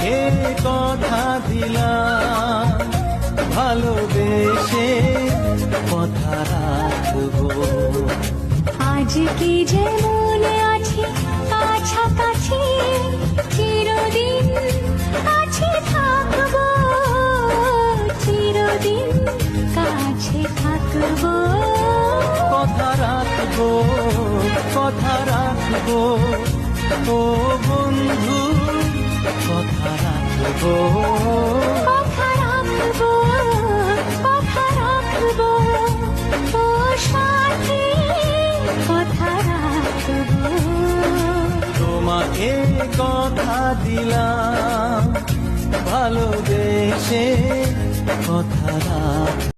তোমাকে কথা দিলাম, ভালোবেসে কথা রাখবো। আজকে যেমন আছি কাছাকাছি, চিরদিন কাছে থাকবো, চিরদিন কাছে থাকবো। কথা রাখবো, কথা রাখবো, ও বন্ধু কথা রাখবো। কথা রাখবো, কথা রাখবো, ও সাথী কথা রাখবো। তোমাকে কথা দিলাম, ভালোবেসে কথা রাখবো।